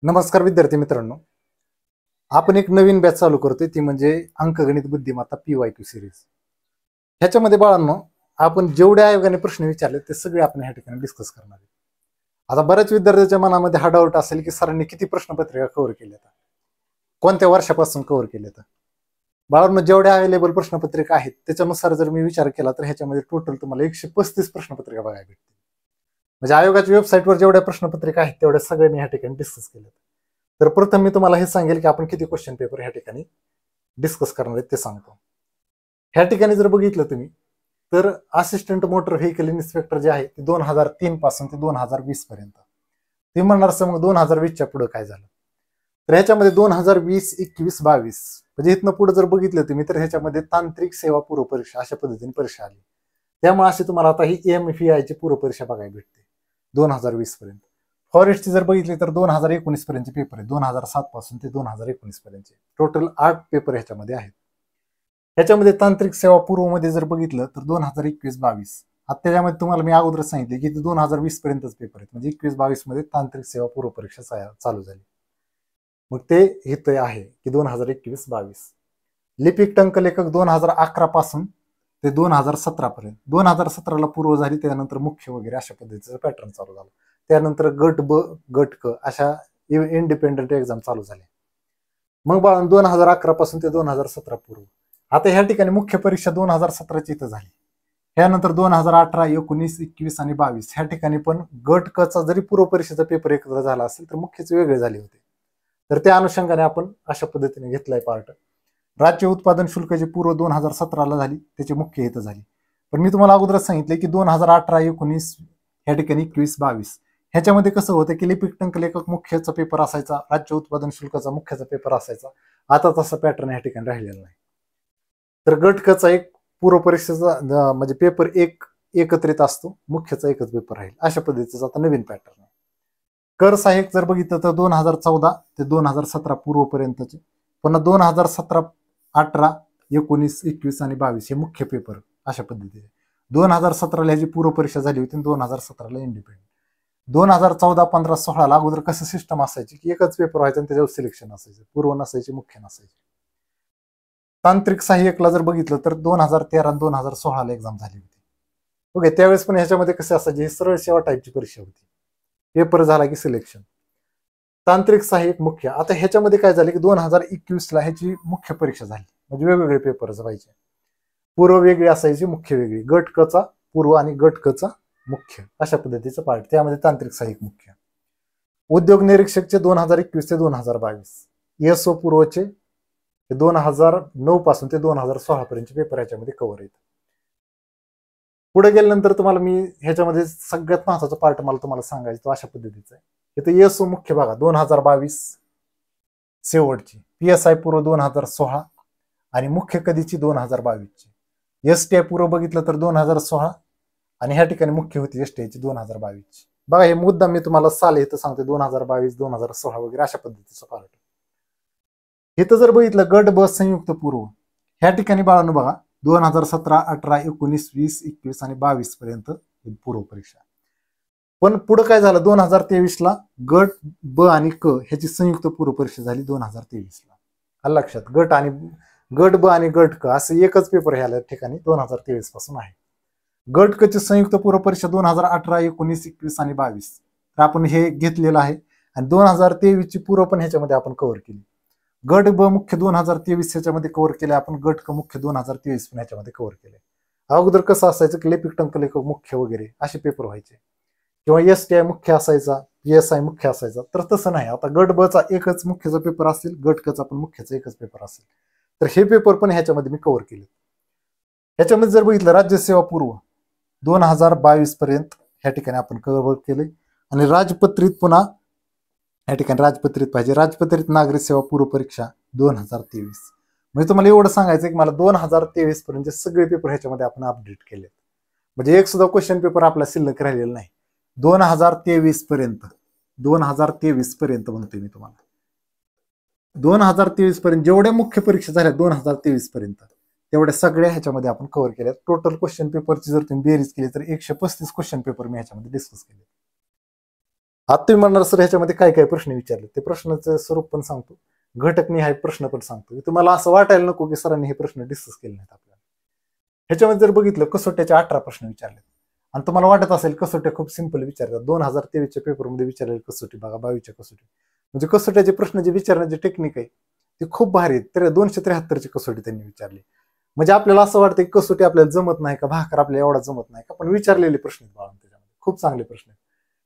नमस्कार विद्यार्थी मित्रांनो. आपण एक नवीन बॅच चालू करतोय, ती म्हणजे अंकगणित बुद्धिमत्ता PYQ सिरीज. ह्याच्यामध्ये बाळांनो, आपण जेवढे आयोगाने प्रश्न विचारले ते सगळे आपण ह्या ठिकाणी डिस्कस करणार आहे. आता बऱ्याच विद्यार्थ्यांच्या मनामध्ये हा डाऊट असेल की सरांनी किती प्रश्नपत्रिका कव्हर केल्या, कोणत्या वर्षापासून कव्हर केल्या. बाळांनो, जेवढ्या अवेलेबल प्रश्नपत्रिका आहेत त्याच्यानुसार जर मी विचार केला तर ह्याच्यामध्ये टोटल तुम्हाला 135 प्रश्नपत्रिका बघायला भेटतील. म्हणजे आयोगाच्या वेबसाईटवर जेवढ्या प्रश्नपत्रिका आहेत तेवढ्या सगळ्या मी ह्या ठिकाणी डिस्कस केल्या. तर प्रथम मी तुम्हाला हे सांगेल की आपण किती क्वेश्चन पेपर ह्या ठिकाणी डिस्कस करणार आहेत ते सांगतो. ह्या ठिकाणी जर बघितलं तुम्ही तर असिस्टंट मोटर व्हेकल इन्स्पेक्टर जे आहे ते 2003 पासून ते 2020 पर्यंत. ते म्हणणार सर मग 2020च्या पुढे काय झालं, तर ह्याच्यामध्ये 2020, 21, 22 म्हणजे इथनं पुढे जर बघितलं तुम्ही तर ह्याच्यामध्ये तांत्रिक सेवा पूर्व परीक्षा अशा पद्धतीने परीक्षा आली. त्यामुळे अशी तुम्हाला आता ही EMFEI ची पूर्व परीक्षा बघायला भेटते 2020 पर्यंत. फॉरेस्टची जर बघितली तर 2019 पर्यंतचे पेपर आहे, 2007 पासून ते 2019 पर्यंतचे टोटल 8 पेपर ह्याच्यामध्ये आहेत. ह्याच्यामध्ये तांत्रिक सेवा पूर्व मध्ये जर बघितलं तर 2021-22. आता त्याच्यामध्ये तुम्हाला मी अगोदरच सांगितले की 2020 पर्यंतच पेपर आहेत, म्हणजे 21-22 मध्ये तांत्रिक सेवा पूर्व परीक्षा चालू झाली. मग ते इथे आहे की 2021-22. लिपिक टंकलेखक 2011 पासून ते 2017 पर्यंत. 2017ला पूर्व झाली, त्यानंतर मुख्य वगैरे अशा पद्धतीचं पॅटर्न चालू झालं. त्यानंतर गट ब गट क अशा इंडिपेंडंट एक्झाम चालू झाल्या. मग 2011 पासून ते 2017 पूर्व. आता ह्या ठिकाणी मुख्य परीक्षा 2017ची इथं झाली. त्यानंतर 2018, 19, 21 आणि 22 ह्या ठिकाणी पण गट क चा जरी पूर्व परीक्षेचा पेपर एकत्र झाला असेल तर मुख्यच वेगळे झाले होते. तर त्या अनुषंगाने आपण अशा पद्धतीने घेतलाय पार्ट. राज्य उत्पादन शुल्काची पूर्व 2017ला झाली, त्याची मुख्य इथं झाली. पण मी तुम्हाला अगोदरच सांगितले की 2018, 19 ह्या ठिकाणी 21, 22 ह्याच्यामध्ये कसं होतं की लिपिक टंकलेखक मुख्यचा पेपर असायचा, राज्य उत्पादन शुल्काचा मुख्यचा पेपर असायचा. आता तसा पॅटर्न ह्या ठिकाणी राहिलेला नाही. तर गटकचा एक पूर्व परीक्षेचा म्हणजे पेपर एक एकत्रित असतो, मुख्यचा एकच पेपर राहील, अशा पद्धतीचा आता नवीन पॅटर्न आहे. कर सहाय्यक जर बघितलं तर 2014 ते 2017 पूर्वपर्यंतचे, पुन्हा 2017, 18, 19, 21 आणि 22 हे मुख्य पेपर अशा पद्धतीने. 2017ला ह्याची पूर्व परीक्षा झाली होती, 2017ला इंडिपेंडंट. 2014, 15, 16ला अगोदर कसं सिस्टम असायची की एकच पेपर व्हायचं आणि त्याच्यावर सिलेक्शन असायचं, पूर्व नसायचे, मुख्य नसायचे. तांत्रिक सहाय्यकला जर बघितलं तर 2013 आणि 2016ला एक्झाम झाली होती. ओके, त्यावेळेस पण ह्याच्यामध्ये कसं असायचे, ही सरळ सेवा टाईपची परीक्षा होती, पेपर झाला की सिलेक्शन. तांत्रिक सहाय्यक मुख्य. आता ह्याच्यामध्ये काय झालं की 2021ला ह्याची मुख्य परीक्षा झाली, म्हणजे वेगवेगळे पेपर व्हायचे. पूर्व वेगळी असायची, मुख्य वेगळी. गट क चा पूर्व आणि गट क चा मुख्य अशा पद्धतीचं पार्ट, त्यामध्ये तांत्रिक सहाय्यक मुख्य. उद्योग निरीक्षकचे 2021 ते 2022. ESO पूर्वचे 2009 पासून ते 2016 पर्यंतचे पेपर ह्याच्यामध्ये कव्हर आहेत. पुढे गेल्यानंतर तुम्हाला मी ह्याच्यामध्ये सगळ्यात महत्वाचा पार्ट मला तुम्हाला सांगायचं तो अशा पद्धतीचा आहे. इथे ESO मुख्य बघा 2022 शेवटची, PSI पूर्व 2016 आणि मुख्य कधीची 2022ची. STI पूर्व बघितलं तर 2016 आणि ह्या ठिकाणी मुख्य होती STI ची 2022ची. बघा हे मुद्दा मी तुम्हाला साल इथं सांगते, 2022, 2016 वगैरे अशा पद्धतीचं पार्ट. इथं जर बघितलं गट ब संयुक्त पूर्व, ह्या ठिकाणी बाळांनो बघा 2017, 18, 19, 20, 21 आणि 22 पर्यंत पूर्व परीक्षा. पण पुढे काय झालं, 2023ला गट ब आणि क ह्याची संयुक्त पूर्व परीक्षा झाली 2023ला. आलं लक्षात, गट ब आणि गट क असे एकच पेपर ह्या ठिकाणी 2023 पासून आहे. गट क ची संयुक्त पूर्व परीक्षा 2018, 19, 21 आणि 22 तर आपण हे घेतलेलं आहे. आणि 2023 ची पूर्व पण ह्याच्यामध्ये आपण कव्हर केली. गट ब मुख्य 2023 ह्याच्यामध्ये कव्हर केले आपण, गट क मुख्य 2023 पण ह्याच्यामध्ये कव्हर केले. अगोदर कसं असायचं की लिपिक टंकलेखक मुख्य वगैरे असे पेपर व्हायचे, किंवा STI मुख्य असायचा, PSI मुख्य असायचा. तर तसं नाही, आता गट ब चा एकच मुख्यचा पेपर असेल, गट क चा पण मुख्यचा एकच पेपर असेल. तर हे पेपर पण ह्याच्यामध्ये मी कव्हर केले. ह्याच्यामध्ये जर बघितलं राज्यसेवा पूर्व 2022 पर्यंत ह्या ठिकाणी आपण कव्हर केले. आणि राजपत्रित पुन्हा या ठिकाणी राजपत्रित पाहिजे, राजपत्रित नागरिक सेवा पूर्व परीक्षा 2023. म्हणजे तुम्हाला एवढं सांगायचं की मला 2023 पर्यंत सगळे पेपर ह्याच्यामध्ये आपण अपडेट केले, म्हणजे एक सुद्धा क्वेश्चन पेपर आपला शिल्लक राहिलेला नाही. 2023 पर्यंत, 2023 पर्यंत म्हणतोय मी तुम्हाला, 2023 पर्यंत जेवढ्या मुख्य परीक्षा झाल्या 2023 पर्यंत तेवढ्या सगळ्या ह्याच्यामध्ये आपण कव्हर केल्या. टोटल क्वेश्चन पेपरची जर तुम्ही बेरीज केली तर 135 क्वेश्चन पेपर मी ह्याच्यामध्ये डिस्कस केले. आता तुम्ही म्हणणार सर ह्याच्यामध्ये काय काय प्रश्न विचारले, ते प्रश्नाचं स्वरूप पण सांगतो, घटकनिहाय प्रश्न पण सांगतो. तुम्हाला असं वाटायला नको की सरांनी हे प्रश्न डिस्कस केले नाहीत आपल्याला. ह्याच्यामध्ये जर बघितलं कसोट्याचे 18 प्रश्न विचारले आणि तुम्हाला वाटत असेल कसोट्या खूप सिंपल विचारतात. 2023च्या पेपरमध्ये विचारलेली कसोटी बघा, 22च्या कसोटी म्हणजे कसोट्याचे प्रश्न जे विचारण्याचे टेक्निक आहे ते खूप भारी आहेत. तर 273ची कसोटी त्यांनी विचारली. म्हणजे आपल्याला असं वाटतं की कसोटी आपल्याला जमत नाही का, भाकर आपल्याला एवढा जमत नाही का, पण विचारलेले प्रश्न आहेत बाळा त्याच्यामध्ये, खूप चांगले प्रश्न आहेत.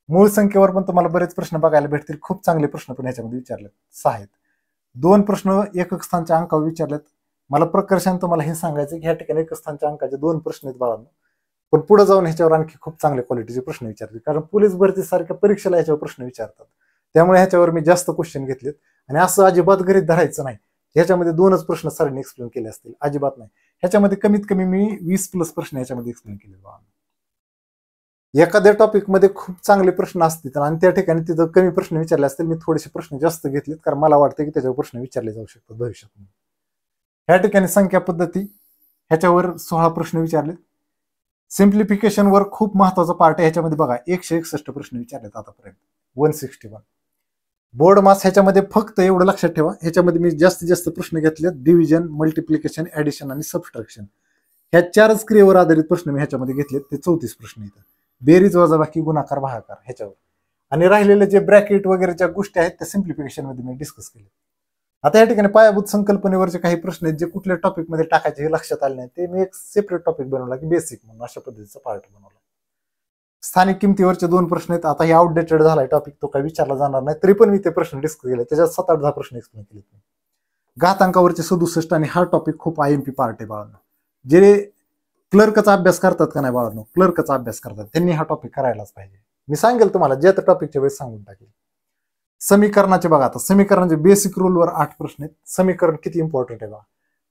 मूळ संख्येवर पण तुम्हाला बरेच प्रश्न बघायला भेटतील, खूप चांगले प्रश्न पण ह्याच्यामध्ये विचारलेत. 6 आहेत. 2 प्रश्न एकक स्थानच्या अंकावर विचारलेत. मला प्रकर्षाने तुम्हाला हे सांगायचं की ह्या ठिकाणी एकक स्थानच्या अंकाचे 2 प्रश्न आहेत बाळांनो, पण पुढे जाऊन ह्याच्यावर आणखी खूप चांगल्या क्वालिटीचे प्रश्न विचारले, कारण पोलीस भरती सारख्या परीक्षेला ह्याच्यावर प्रश्न विचारतात. त्यामुळे ह्याच्यावर मी जास्त क्वेश्चन घेतलेत आणि असं अजिबात गरीब धरायचं नाही. ह्याच्यामध्ये 2च प्रश्न सरांनी एक्सप्लेन केले असतील, अजिबात नाही. ह्याच्यामध्ये कमीत कमी मी 20+ प्रश्न ह्याच्यामध्ये एक्सप्लेन केले बाळांनो. एखाद्या टॉपिकमध्ये खूप चांगले प्रश्न असतील आणि त्या ठिकाणी तिथं कमी प्रश्न विचारले असतील, मी थोडेसे प्रश्न जास्त घेतलेत, कारण मला वाटतं की त्याच्यावर प्रश्न विचारले जाऊ शकतात भविष्यात. ह्या ठिकाणी संख्या पद्धती ह्याच्यावर 16 प्रश्न विचारलेत. सिम्प्लिफिकेशनवर खूप महत्वाचा पार्ट आहे ह्याच्यामध्ये बघा, 161 प्रश्न विचारलेत आतापर्यंत, 161. बोर्ड मास ह्याच्यामध्ये फक्त एवढं लक्षात ठेवा, ह्याच्यामध्ये मी जास्तीत जास्त प्रश्न घेतलेत डिव्हिजन, मल्टिप्लिकेशन, ऍडिशन आणि सबट्रॅक्शन. ह्या 4च क्रियेवर आधारित प्रश्न मी ह्याच्यामध्ये घेतलेत. ते 34 प्रश्न येतात, बेरीज, वजाबाकी, गुणाकार, भागाकार ह्याच्यावर. आणि राहिलेले जे ब्रॅकेट वगैरेच्या गोष्टी आहेत त्या सिम्प्लिफिकेशन मध्ये मी डिस्कस केले. आता या ठिकाणी पायाभूत संकल्पनेवरचे काही प्रश्न आहेत जे कुठल्या टॉपिक मध्ये टाकायचे हे लक्षात आले नाही, ते मी एक सेपरेट टॉपिक बनवला की बेसिक म्हणून, अशा पद्धतीचा पार्ट बनवला. स्थानिक किमतीवरचे 2 प्रश्न आहेत. आता हे आउटडेटेड झालाय टॉपिक, तो काही विचारला जाणार नाही, तरी पण मी ते प्रश्न डिस्कस केले. त्याच्यात 7-8-10 प्रश्न एक्सप्लेन केले. घातांकावरचे 67 आणि हा टॉपिक खूप IMP पार्ट आहे बाळांनो. जे क्लर्कचा अभ्यास करतात का नाही बाळांनो, क्लर्कचा अभ्यास करतात त्यांनी हा टॉपिक करायलाच पाहिजे. मी सांगेल तुम्हाला ज्या टॉपिकच्या वेळेस सांगून टाकेल. समीकरणाचे बघा, आता समीकरणाचे बेसिक रूलवर 8 प्रश्न आहेत. समीकरण किती इम्पॉर्टंट आहे बघा.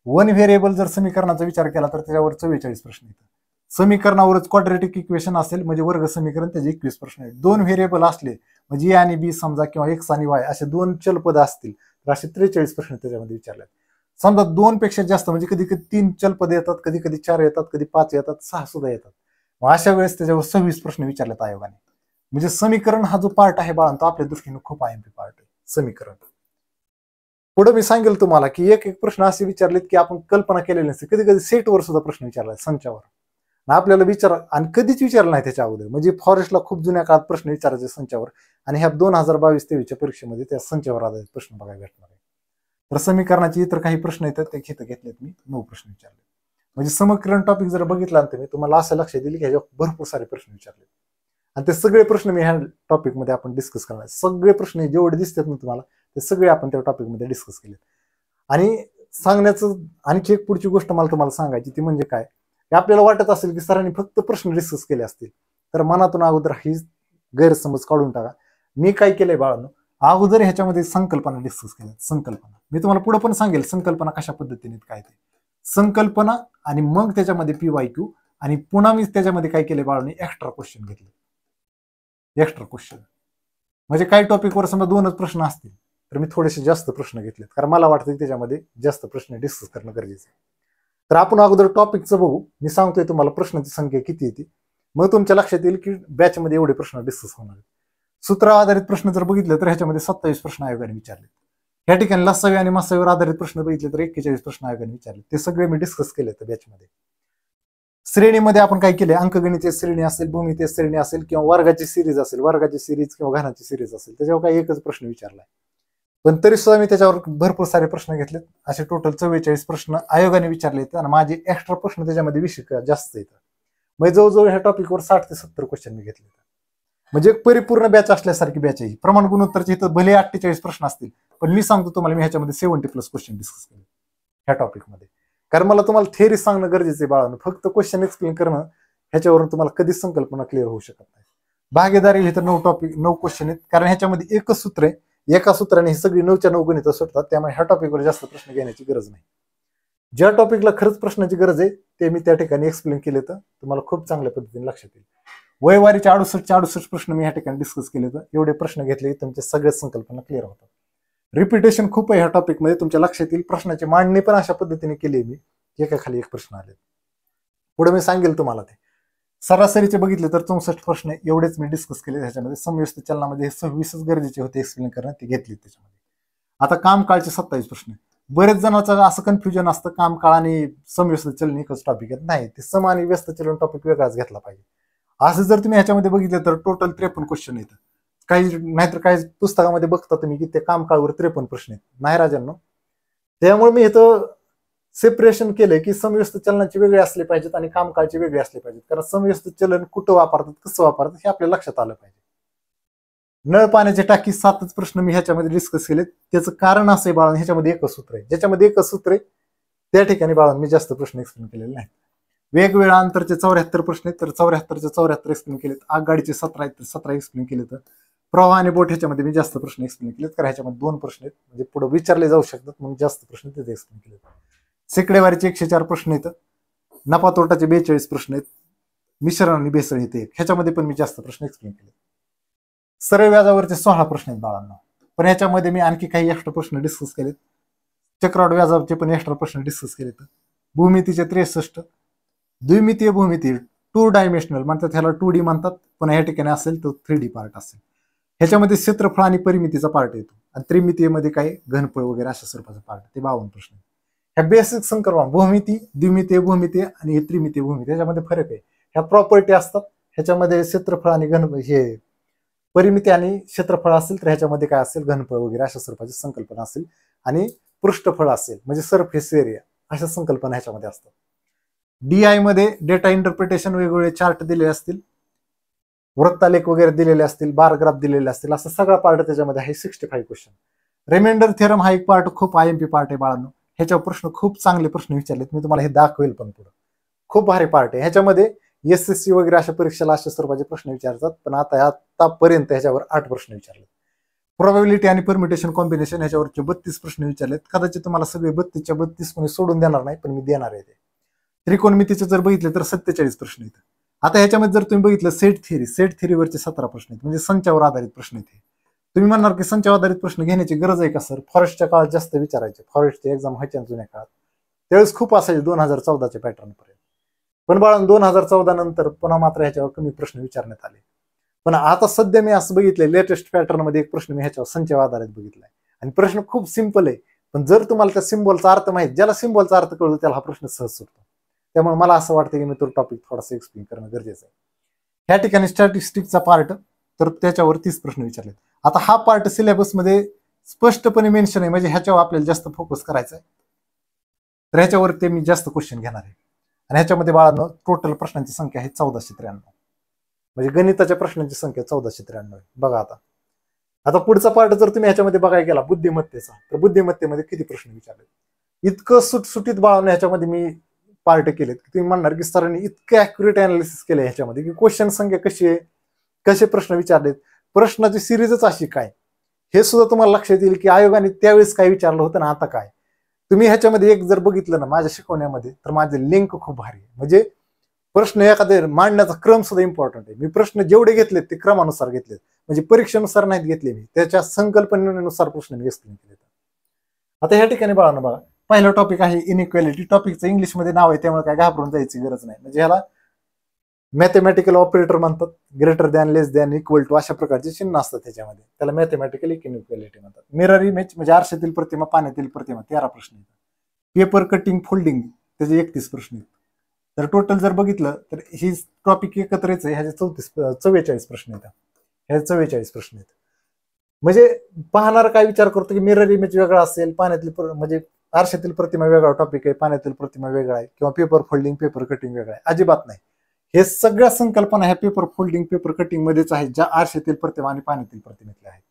1 व्हेरिएबल जर समीकरणाचा विचार केला तर त्याच्यावर 44 प्रश्न येतात. समीकरणावरच क्वाड्रेटिक इक्वेशन असेल म्हणजे वर्ग समीकरण, त्याचे 21 प्रश्न आहेत. 2 व्हेरिएबल असले म्हणजे ए आणि बी समजा, किंवा एक्स आणि वाय असे 2 चलपद असतील तर असे 43 प्रश्न त्याच्यामध्ये विचारले. समजा 2 पेक्षा जास्त म्हणजे कधी कधी 3 चलपद येतात, कधी कधी 4 येतात, कधी 5 येतात, 6 सुद्धा येतात. मग अशा वेळेस त्याच्यावर 26 प्रश्न विचारलेत आयोगाने. म्हणजे समीकरण हा जो पार्ट आहे बाळा, तो आपल्या दृष्टीने खूप IMP पार्ट आहे समीकरण. पुढे मी सांगेल तुम्हाला की एक प्रश्न असे विचारलेत की आपण कल्पना केलेली नसते. कधी कधी सेटवर सुद्धा प्रश्न विचारलाय, संचावर. आपल्याला विचार आणि कधीच विचारलं नाही त्याच्या अगोदर. म्हणजे फॉरेस्टला खूप जुन्या काळात प्रश्न विचारायचे संचावर, आणि ह्या 2022-23च्या परीक्षेमध्ये त्या संचावर आधारित प्रश्न बघायला भेटणार आहे. तर समीकरणाचे इतर काही प्रश्न येतात ते इथं घेतलेत मी, 9 प्रश्न विचारले. म्हणजे समीकरण टॉपिक जर बघितला तर तुम्हाला असं लक्षात येईल की ह्याच्यावर भरपूर सारे प्रश्न विचारले आणि ते सगळे प्रश्न मी ह्या टॉपिकमध्ये आपण डिस्कस करणार. सगळे प्रश्न जेवढे दिसतात ना तुम्हाला ते सगळे आपण त्या टॉपिकमध्ये डिस्कस केले. आणि सांगण्याचं आणखी एक पुढची गोष्ट मला तुम्हाला सांगायची ती म्हणजे काय, आपल्याला वाटत असेल की सरांनी फक्त प्रश्न डिस्कस केले असतील तर मनातून अगोदर ही गैरसमज काढून टाका. मी काय केलंय बाळांनो, अगोदर ह्याच्यामध्ये संकल्पना डिस्कस केल्या. संकल्पना मी तुम्हाला पुढे पण सांगेल संकल्पना कशा पद्धतीने काय ते संकल्पना, आणि मग त्याच्यामध्ये PYQ, आणि पुन्हा मी त्याच्यामध्ये काय केले बाळांनो, एक्स्ट्रा क्वेश्चन घेतले. एक्स्ट्रा क्वेश्चन म्हणजे काही टॉपिकवर समजा 2च प्रश्न असतील तर मी थोडेसे जास्त प्रश्न घेतलेत, कारण मला वाटतं की त्याच्यामध्ये जास्त प्रश्न डिस्कस करणं गरजेचं आहे. तर आपण अगोदर टॉपिकचं बघू. मी सांगतोय तुम्हाला प्रश्नाची संख्या किती येते, मग तुमच्या लक्षात येईल की बॅचमध्ये एवढे प्रश्न डिस्कस होणार आहेत. सूत्र आधारित प्रश्न जर बघितले तर ह्याच्यामध्ये 27 प्रश्न आयोगाने विचारले. या ठिकाणी लसावी आणि मसावीवर आधारित प्रश्न बघितले तर 41 प्रश्न आयोगाने विचारले. ते सगळे मी डिस्कस केले तर बॅचमध्ये. श्रेणीमध्ये आपण काय केले, अंकगणितीय श्रेणी असेल, भूमितीय श्रेणी असेल, किंवा वर्गाची सिरीज असेल, वर्गाची सिरीज किंवा घनाची सिरीज असेल, त्याच्यावर काही एकच प्रश्न विचारलाय. पण तरी सुद्धा मी त्याच्यावर भरपूर सारे प्रश्न घेतलेत. असे टोटल 44 प्रश्न आयोगाने विचारले आणि माझे एक्स्ट्रा प्रश्न त्याच्यामध्ये 20 जास्त येतात. म्हणजे जवळजवळ ह्या टॉपिकवर 60 ते 70 क्वेश्चन मी घेतले. म्हणजे परिपूर्ण बॅच असल्यासारखी बॅच आहे. प्रमाण गुणोत्तरचे इथं भले 48 प्रश्न असतील, पण मी सांगतो तुम्हाला मी ह्याच्यामध्ये 70+ क्वेश्चन डिस्कस केले ह्या टॉपिकमध्ये. कारण मला तुम्हाला थेअरी सांगणं गरजेचं आहे बाळांनो. फक्त क्वेश्चन एक्सप्लेन करणं ह्याच्यावरून तुम्हाला कधीच संकल्पना क्लिअर होऊ शकत नाही. भागीदारी हे तर 9 क्वेश्चन आहेत, कारण ह्याच्यामध्ये एकच सूत्र आहे. एका सूत्राने ही सगळी 9च्या 9 गणितं सुटतात. त्यामुळे ह्या टॉपिकवर जास्त प्रश्न घेण्याची गरज नाही. ज्या टॉपिकला खरंच प्रश्नाची गरज आहे ते मी त्या ठिकाणी एक्सप्लेन केले तर तुम्हाला खूप चांगल्या पद्धतीने लक्षात येईल. वयवारीचे 68 प्रश्न मी ह्या ठिकाणी डिस्कस केले तर एवढे प्रश्न घेतले तुमच्या सगळ्याच संकल्पना क्लिअर होतात. रिपिटेशन खूप आहे ह्या टॉपिकमध्ये, तुमच्या लक्षात येईल. प्रश्नाची मांडणी पण अशा पद्धतीने केली मी, एका खाली एक प्रश्न आले. पुढे मी सांगेल तुम्हाला ते सरासरीचे बघितले तर 64 प्रश्न एवढेच मी डिस्कस केले ह्याच्यामध्ये. समव्यस्त चलनामध्ये 26च गरजेचे होते एक्सप्लेन करणं, ते घेतले त्याच्यामध्ये. आता काम काळचे 27 प्रश्न. बरेच जणांचं असं कन्फ्युजन असतं काम काळ आणि समव्यस्त चलन एकच टॉपिक आहेत. नाही, ते सम आणि व्यस्त चलन टॉपिक वेगळाच घेतला पाहिजे. असं जर तुम्ही ह्याच्यामध्ये बघितलं तर टोटल 53 क्वेश्चन येतं. काही नाहीतर काही पुस्तकामध्ये बघता तुम्ही की ते काम काळवर 53 प्रश्न आहेत. नाही राजांनो, त्यामुळे मी इथं सेपरेशन केलंय की समव्यस्त चलनाचे वेगळे असले पाहिजेत आणि कामकाळचे वेगळे असले पाहिजेत. कारण समव्यस्त चलन कुठं वापरतात, कसं वापरतात हे आपल्या लक्षात आलं पाहिजे. नळ पाण्याची टाकी 7च प्रश्न मी ह्याच्यामध्ये डिस्कस केले. त्याचं कारण असं आहे बाळांनो, ह्याच्यामध्ये एकच सूत्र आहे. ज्याच्यामध्ये एकच सूत्र आहे त्या ठिकाणी बाळांनो मी जास्त प्रश्न एक्सप्लेन केलेले नाही. वेगवेगळ्या अंतरचे 74 प्रश्न आहेत, तर 74चे 74 एक्सप्लेन केलेत. आगगाडीचे 17 आहेत, तर 17 एक्सप्लेन केलेत. प्रवाह आणि बोट ह्याच्यामध्ये मी जास्त प्रश्न एक्सप्लेन केलेत, कारण ह्याच्यामध्ये 2 प्रश्न आहेत, म्हणजे पुढे विचारले जाऊ शकतात, म्हणून जास्त प्रश्न तिथे एक्सप्लेन केलेत. शेकडेवारीचे 104 प्रश्न आहेत. नफा तोटाचे 42 प्रश्न आहेत. मिश्रण आणि भेसळ येते, ह्याच्यामध्ये पण मी जास्त प्रश्न एक्सप्लेन केले. सरळ व्याजावरचे 16 प्रश्न आहेत बाळांना, पण ह्याच्यामध्ये मी आणखी काही एक्स्ट्रा प्रश्न डिस्कस केलेत. चक्रवाढ व्याजावरचे पण एक्स्ट्रा प्रश्न डिस्कस केलेत. भूमितीचे 63, द्विमितीय भूमिती 2 डायमेन्शनल म्हणतात, ह्याला 2D म्हणतात, पण या ठिकाणी असेल तो 3D पार्ट असेल. ह्याच्यामध्ये क्षेत्रफळ आणि परिमितीचा पार्ट येतो, आणि त्रिमितीयमध्ये काही घनफळ वगैरे अशा स्वरूपाचा पार्ट. ते 52 प्रश्न. ह्या बेसिक संकल्पना भूमिती, द्विमितीय भूमिती आणि त्रिमितीय भूमिती ह्याच्यामध्ये फरक आहे. ह्या प्रॉपर्टी असतात. ह्याच्यामध्ये क्षेत्रफळ आणि हे परिमिती आणि क्षेत्रफळ असेल, तर ह्याच्यामध्ये काय असेल, घनफळ वगैरे अशा स्वरूपाची संकल्पना असेल, आणि पृष्ठफळ असेल म्हणजे सरफेस एरिया, अशा संकल्पना ह्याच्यामध्ये असतात. DI मध्ये डेटा इंटरप्रिटेशन वेगवेगळे चार्ट दिलेले असतील, वृत्तालेख वगैरे दिलेले असतील, बार ग्राफ दिलेले असतील, असा सगळा पार्ट त्याच्यामध्ये आहे. 65 क्वेश्चन. रिमाइंडर थिअरम हा एक पार्ट खूप IMP पार्ट आहे बाळांनो. ह्याच्यावर प्रश्न खूप चांगले प्रश्न विचारलेत, मी तुम्हाला हे दाखवेल पण पुढे. खूप भारी पार्ट आहे. ह्याच्यामध्ये SSC वगैरे अशा परीक्षेला अशा स्वरूपाचे प्रश्न विचारतात, पण आतापर्यंत ह्याच्यावर 8 प्रश्न विचारले. प्रोबॅबिलिटी आणि परम्युटेशन कॉम्बिनेशन ह्याच्यावरचे 32 प्रश्न विचारलेत. कदाचित तुम्हाला सगळे 32च्या 32 कोणी सोडून देणार नाही, पण मी देणार आहे ते. त्रिकोणमितीचे जर बघितले तर 47 प्रश्न आहेत. आता ह्याच्यामध्ये जर तुम्ही बघितलं सेट थिअरीवरचे 17 प्रश्न आहेत, म्हणजे संचावर आधारित प्रश्न आहेत. तुम्ही म्हणणार की संचावर आधारित प्रश्न घेण्याची गरज आहे का सर? फॉरेस्टच्या काळात जास्त विचारायचे, फॉरेस्टची एक्झाम व्हायच्या जुन्या काळात, त्यावेळेस खूप असायचे 2014च्या पॅटर्न पर्यंत. पण बाळांनो 2014 नंतर पुन्हा मात्र ह्याच्यावर कमी प्रश्न विचारण्यात आले. पण आता सध्या मी असं बघितलंय लेटेस्ट पॅटर्न मध्ये एक प्रश्न मी ह्याच्यावर संचावर आधारित बघितलाय, आणि प्रश्न खूप सिंपल आहे. पण जर तुम्हाला त्या सिम्बॉलचा अर्थ माहित, ज्याला सिम्बॉलचा अर्थ कळतो त्याला हा प्रश्न सहज सुटतो. त्यामुळे मला असं वाटतं की मी तो टॉपिक थोडासा एक्सप्लेन करणं गरजेचं आहे. ह्या ठिकाणी स्टॅटिस्टिक्सचा पार्ट, तर त्याच्यावर 30 प्रश्न विचारलेत. आता हा पार्ट सिलेबसमध्ये स्पष्टपणे मेन्शन आहे, म्हणजे ह्याच्यावर आपल्याला जास्त फोकस करायचा आहे, तर ह्याच्यावर ते मी जास्त क्वेश्चन घेणार आहे. आणि ह्याच्यामध्ये बाळांनो टोटल प्रश्नांची संख्या आहे 1493, म्हणजे गणिताच्या प्रश्नांची संख्या 1493 आहे. बघा आता पुढचा पार्ट जर तुम्ही ह्याच्यामध्ये बघायला गेला बुद्धिमत्तेचा, तर बुद्धिमत्तेमध्ये किती प्रश्न विचारले, इतकं सुटसुटीत बाळांनो ह्याच्यामध्ये मी पार्ट केलेत. तुम्ही म्हणणार की सरांनी इतकं ऍक्युरेट अनालिसिस केलं ह्याच्यामध्ये, की क्वेश्चन संख्या कशी आहे, कसे प्रश्न विचारलेत, प्रश्नाची सिरीजच अशी काय, हे सुद्धा तुम्हाला लक्षात येईल की आयोगाने त्यावेळेस काय विचारलं होतं ना आता काय. तुम्ही ह्याच्यामध्ये एक जर बघितलं ना माझ्या शिकवण्यामध्ये, तर माझे लिंक खूप भारी आहे. म्हणजे प्रश्न एखाद्या मांडण्याचा क्रम सुद्धा इम्पॉर्टंट आहे. मी प्रश्न जेवढे घेतलेत ते क्रमानुसार घेतलेत, म्हणजे परीक्षेनुसार नाहीत घेतले, मी त्याच्या संकल्पनेनुसार प्रश्न मी एक्सप्लेन केले. आता ह्या ठिकाणी बाळांनो बघा, पहिला टॉपिक आहे इनइक्वॅलिटी. टॉपिकचं इंग्लिशमध्ये नाव आहे, त्यामुळे काय घाबरून जायची गरज नाही. म्हणजे ह्याला मॅथमॅटिकल ऑपरेटर म्हणतात, greater than, less than, equal to अशा प्रकारचे चिन्ह असतात त्याच्यामध्ये, त्याला मॅथमॅटिकल इनइक्वॅलिटी म्हणतात. मिरर इमेज म्हणजे आरशातील प्रतिमा, पाण्यातील प्रतिमा 13 प्रश्न आहेत. पेपर कटिंग फोल्डिंग त्याचे 31 प्रश्न आहेत. तर टोटल जर बघितलं तर ही टॉपिक एकत्रच आहे, ह्याचे 44 प्रश्न आहेत. ह्याचे 44 प्रश्न आहेत. म्हणजे पाहणार काय विचार करतो की मिरर इमेज वेगळा असेल, पाण्यातील म्हणजे आरशातील प्रतिमा वेगळा टॉपिक आहे, पाण्यातील प्रतिमा वेगळा आहे, किंवा पेपर फोल्डिंग पेपर कटिंग वेगळा आहे. अजिबात नाही. हे सगळ्या संकल्पना ह्या पेपर फोल्डिंग पेपर कटिंग मध्येच आहेत, ज्या आरशातील प्रतिमा आणि पाण्यातील प्रतिमेतल्या आहेत.